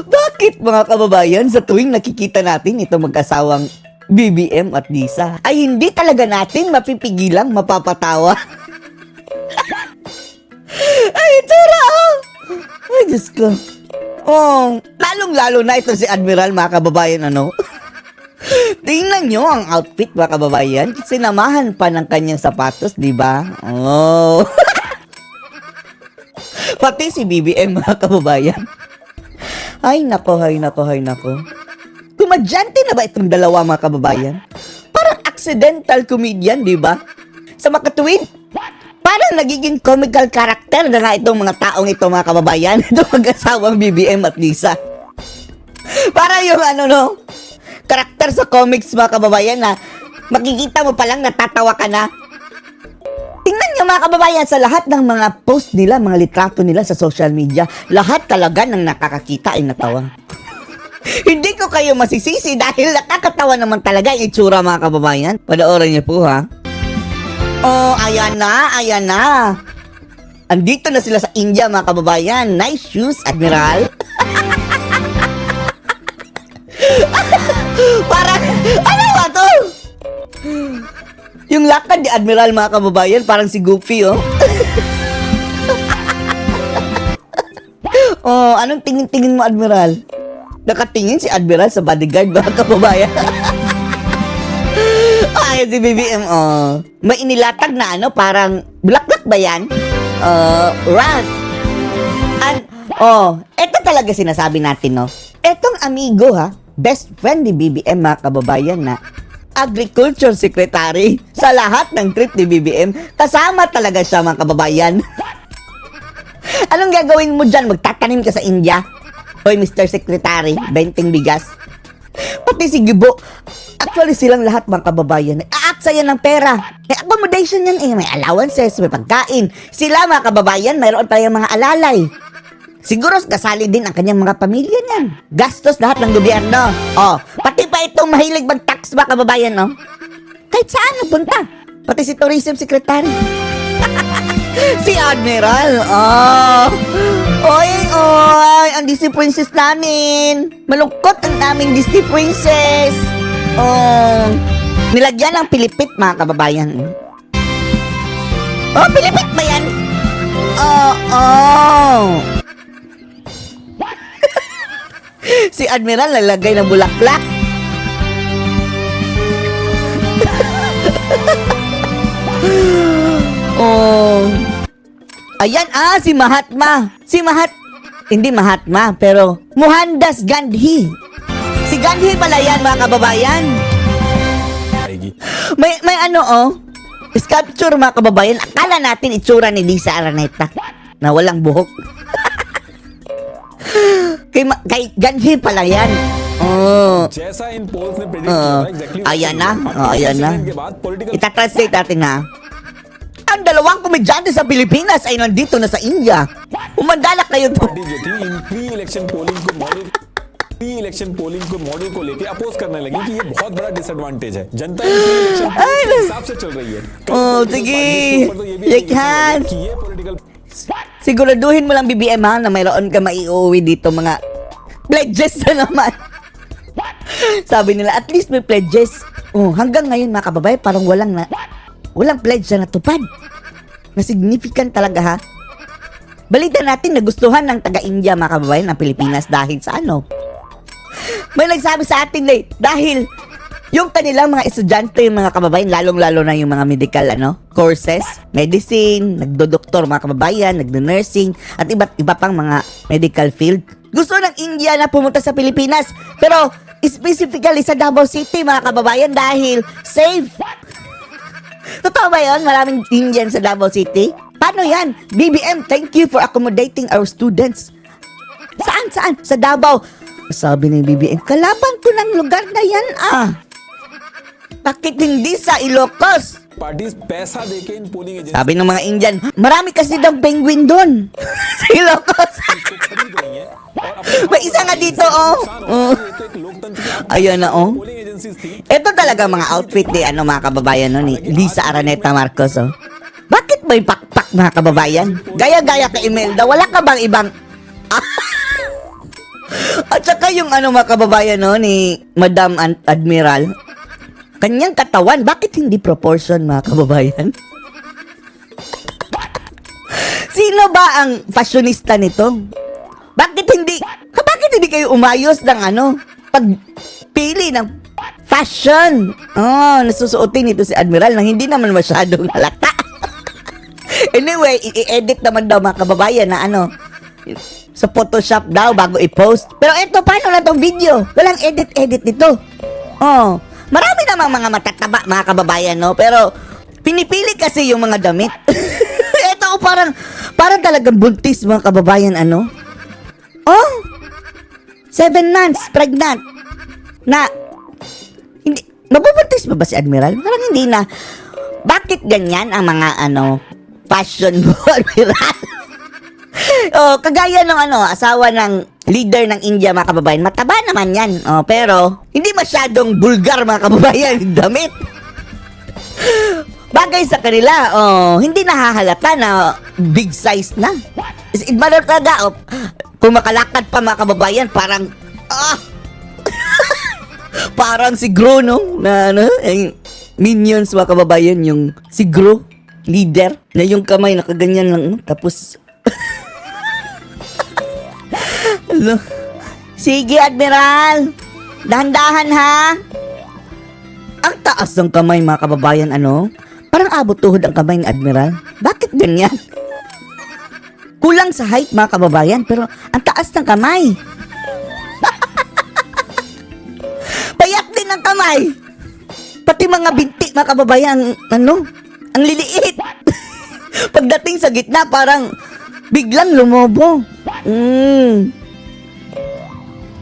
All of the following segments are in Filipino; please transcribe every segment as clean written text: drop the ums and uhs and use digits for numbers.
Bakit mga kababayan, sa tuwing nakikita natin itong mag-asawang BBM at Lisa, ay hindi talaga natin mapipigilang mapapatawa? Ay, itsura oh! Ay, Diyos ko. Oh, lalong-lalo na ito si Admiral, mga kababayan, ano? Tingnan nyo ang outfit, mga kababayan. Sinamahan pa ng kanyang sapatos, di ba? Oh. Pati si BBM, mga kababayan. Ay, nako, ay, nako, ay, nako. Kumadyante na ba itong dalawa, mga kababayan? Parang accidental comedian, di ba? Sa makatuwid, parang nagiging comical character na nga itong mga taong ito, mga kababayan. Itong mag-asawang BBM at Lisa. Para yung karakter sa comics, mga kababayan, na makikita mo palang natatawa ka na. Tingnan nyo, mga kababayan, sa lahat ng mga post nila, mga litrato nila sa social media, lahat talaga ng nakakakita ay natawa. Hindi ko kayo masisisi dahil nakakatawa naman talaga yung itsura, mga kababayan. Panoorin niyo po, ha? Oh, ayan na, ayan na. Andito na sila sa India, mga kababayan. Nice shoes, Admiral. Parang, ano ba to? Yung lakad ni Admiral, mga kababayan, parang si Goofy, oh. Oh, anong tingin-tingin mo, Admiral? Nakatingin si Admiral sa bodyguard, mga kababayan. Ay, si BBM, oh. May inilatag na parang black ba yan? Rat. Eto talaga sinasabi natin, no? Etong amigo, ha? Best friend ni BBM, mga kababayan, na Agriculture Secretary sa lahat ng trip ni BBM. Kasama talaga siya, mga kababayan. Anong gagawin mo dyan? Magtatanim ka sa India? Hoy, Mr. Secretary, benting bigas. Pati si Gibo. Actually, silang lahat, mga kababayan, aaksa yan ng pera. May accommodation yan may allowances, may pagkain. Sila, mga kababayan, mayroon tayong mga alalay. Siguro kasali din ang kanyang mga pamilya niyan. Gastos lahat ng gobyerno. Pati pa itong mahilig mag-tax, mga kababayan, no? Kahit saan napunta. Pati si Tourism Secretary. Si Admiral. Oy, ang Disney Princess namin. Malungkot ang aming Disney Princess. Nilagyan ng Pilipit, mga kababayan. Pilipit ba yan? Si Admiral nalagay ng bulaklak. Ayan, si Mahatma. Hindi Mahatma, pero Mohandas Gandhi. Si Gandhi pala yan, mga kababayan. May sculpture, mga kababayan. Akala natin itsura ni Lisa Araneta na walang buhok. Kay Gandhi pala yan. Ayan na. Itatranslate natin, ha. Ang dalawang komedyante sa Pilipinas ay nandito na sa India. Umandala kayo to. Pre-election polling को मॉडल को लेके अपोज करने लगी कि ये बहुत बड़ा डिसएडवांटेज है जनता इलेक्शन के हिसाब से चल रही है sige yan siguraduhin mo lang BBM, ha, na mayroon ka maiuwi dito mga pledges na naman. Sabi nila at least may pledges. Hanggang ngayon, mga kababayan, parang walang pledge na natupad na significant talaga, ha. Balita natin, nagustuhan ng taga-India, mga kababayan, ng Pilipinas dahil sa may nagsabi sa atin dahil yung kanilang mga estudyante, yung mga kababayan, lalong-lalo na yung mga medical courses, medicine, nagdodoktor, mga kababayan, nagdo-nursing, at iba't iba pang mga medical field. Gusto ng India na pumunta sa Pilipinas, pero specifically sa Davao City, mga kababayan, dahil safe. Totoo ba yun? Maraming Indian sa Davao City? Paano yan? BBM, thank you for accommodating our students. Saan? Sa Davao. Sabi ng BBM, kalaban ko ng lugar na yan, Bakit hindi sa Ilocos? Sabi ng mga Indian, marami kasi daw penguin doon. Sa Ilocos. May isa nga dito, Ayan na, Ito talaga mga outfit ni mga kababayan, ni Lisa Araneta Marcos, Bakit may pakpak, mga kababayan? Gaya-gaya ka, Imelda. Wala ka bang ibang Tsaka yung ano mga kababayan no, ni Madam Admiral, kanyang katawan, bakit hindi proportion mga kababayan? Sino ba ang fashionista nito? Bakit hindi kayo umayos ng ano, pagpili ng fashion? Oh, nasusuotin ito si Admiral nang hindi naman masyadong halata. Anyway, i-edit naman daw mga kababayan na ano, sa Photoshop daw bago i-post. Pero eto, paano na tong video? Walang edit-edit nito. Oh, marami namang mga matataba mga kababayan, no? Pero pinipili kasi yung mga damit. Eto, parang talagang buntis mga kababayan, ano? Oh, 7 months, pregnant. Na, hindi, mabubuntis ba si Admiral? Parang hindi na. Bakit ganyan ang mga, ano, fashion mo, Admiral? Oh, kagaya ng ano, asawa ng leader ng India, mga kababayan. Mataba naman yan. Oh, pero, hindi masyadong bulgar, mga kababayan, yung damit. Bagay sa kanila, oh, hindi nahahalata na big size na. Iba talaga, oh, kung makalakad pa mga kababayan, parang, parang si Gro, no? Na, ano, Minions, mga kababayan, yung si Gro, leader, na yung kamay nakaganyan lang, no? Tapos, ano? Sige, Admiral, dahan-dahan ha. Ang taas ng kamay, mga kababayan, ano? Parang abot tuhod ang kamay ni Admiral. Bakit ganyan? Kulang sa height, mga kababayan, pero ang taas ng kamay. Payat din ang kamay. Pati mga binti, mga kababayan, ano? Ang liliit. Pagdating sa gitna, parang biglang lumobo.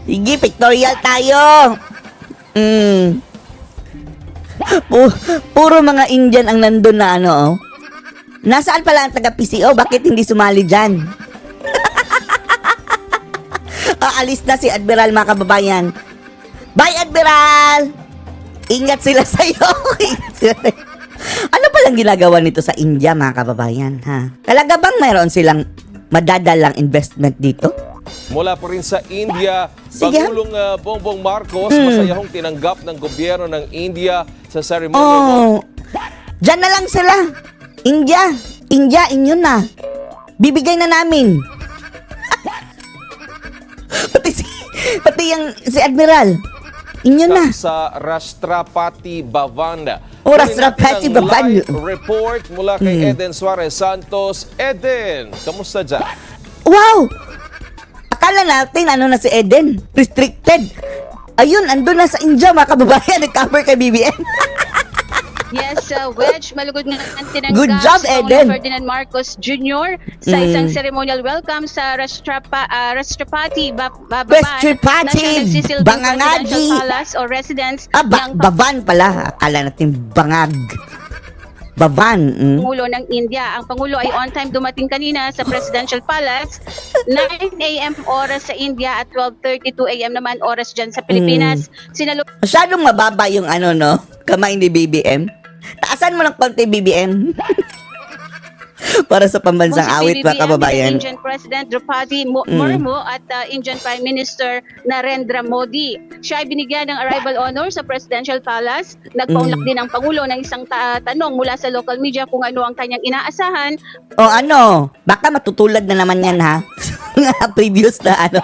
Sige, pictorial tayo. Puro mga Indian ang nandun na ano, oh. Nasaan pala ang taga-PCO? Bakit hindi sumali dyan? Aalis na si Admiral, mga kababayan. Bye, Admiral! Ingat sila sa'yo. Ingat sila sa'yo. Ano palang ginagawa nito sa India, mga kababayan? Ha? Talaga bang mayroon silang madadalang investment dito? Mula po rin sa India, Sige. Pangulong Bongbong Marcos masayahong tinanggap ng gobyerno ng India sa ceremony. Oh, dyan na lang sila. India, inyo na. Bibigay na namin. pati yung si Admiral. Inyo na. Sa Rashtrapati Bhavan. Oh, Rashtrapati Kunin natin ang Bhavan. live report mula kay Eden Suarez Santos. Eden, kamusta dyan? Wow! Akala natin ano na si Eden. Restricted. Ayun, andun na sa India, mga kababayan. Nag-cover kay BBM. Yes, Wedge, malugod nga ang tinanggap Good job, si Pangulong Eden. Ferdinand Marcos Jr. sa isang ceremonial welcome sa Rashtrapati Bhavan Rashtrapati na siya nagsisilbing Bangangagi. Presidential Palace o residence ng Bavan pala. Akala natin bangag. Bavan. Pangulo ng India. Ang Pangulo ay on time dumating kanina sa Presidential Palace. 9 a.m. oras sa India at 12:32 a.m. naman oras dyan sa Pilipinas. Masyadong mababa yung ano, no? Kamay ni BBM. Taasan mo ng konti, BBM. Para sa pambansang awit, mga kababayan. Indian President Draupadi Murmu at Indian Prime Minister Narendra Modi. Siya ay binigyan ng arrival honor sa Presidential Palace. Nagpaunlak din ang Pangulo ng isang tanong mula sa local media kung ano ang kanyang inaasahan. O ano, baka matutulad na naman yan, ha? Mga previous na ano,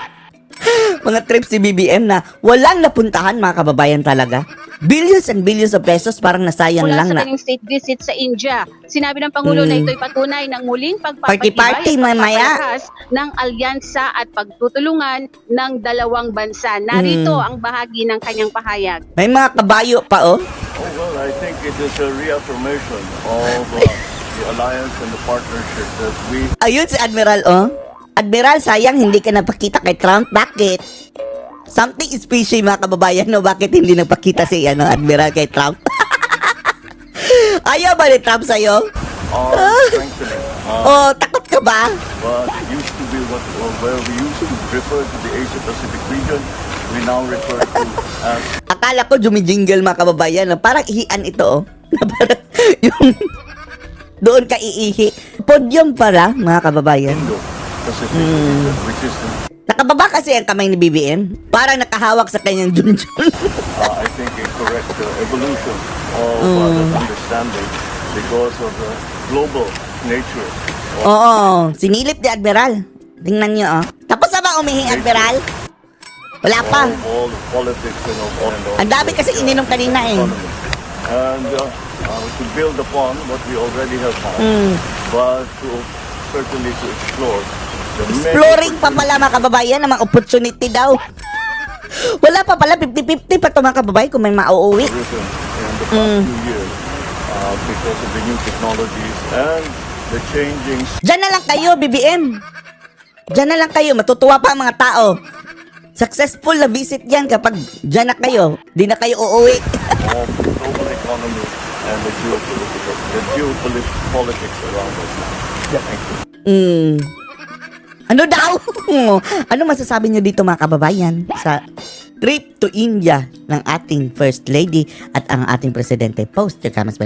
mga trips si BBM na walang napuntahan, mga kababayan talaga. Billions and billions of pesos parang nasayang Mula lang sa na. kanyang state visit sa India. Sinabi ng Pangulo na ito'y patunay ng muling pagpapatibay Party-party, at mamaya. pagpapalakas ng alyansa at pagtutulungan ng dalawang bansa. Narito ang bahagi ng kanyang pahayag. May mga kabayo pa, oh. Oh, well, I think it is a reaffirmation of the alliance and the partnership that we Ayun si Admiral, oh. Admiral, sayang hindi ka napakita kay Trump. Bakit? Something is fishy, mga kababayan, no? Bakit hindi nagpakita si Admiral kay Trump? Ayaw ba ni Trump sa'yo? are strengthening. Oh, takot ka ba? But it used to be where we used to refer to the Asia-Pacific region, we now refer to as Akala ko jumijingle, mga kababayan, no? Parang ihian ito, oh. Parang yung doon ka iihi. Podium para, mga kababayan. Indo-Pacific region, which is the Nakababa kasi ang kamay ni BBM. Parang nakahawak sa kanyang junjun. I think a correct evolution of that understanding because of the global nature of Oo, sinilip ni Admiral. Tingnan nyo, oh. Tapos na ba umihing, Admiral? Wala pa. all the politics and all. Ang dami kasi ininom kanina eh. economy. And to build upon what we already have found, but to certainly to explore the many Exploring pa pala mga kababayan ng mga opportunity daw. Wala pa pala, 50-50 pa ito mga kababayan kung may mauuwi. risen in the past few years because of the new technologies and the changing Diyan na lang kayo, BBM. Diyan na lang kayo, matutuwa pa ang mga tao. Successful na visit yan kapag diyan na kayo. Di na kayo uuwi. of the global economy and the geopolitics around us now. Yeah, thank you. Ano daw? Ano masasabi niyo dito mga kababayan sa trip to India ng ating First Lady at ang ating Presidente? Post your comments below.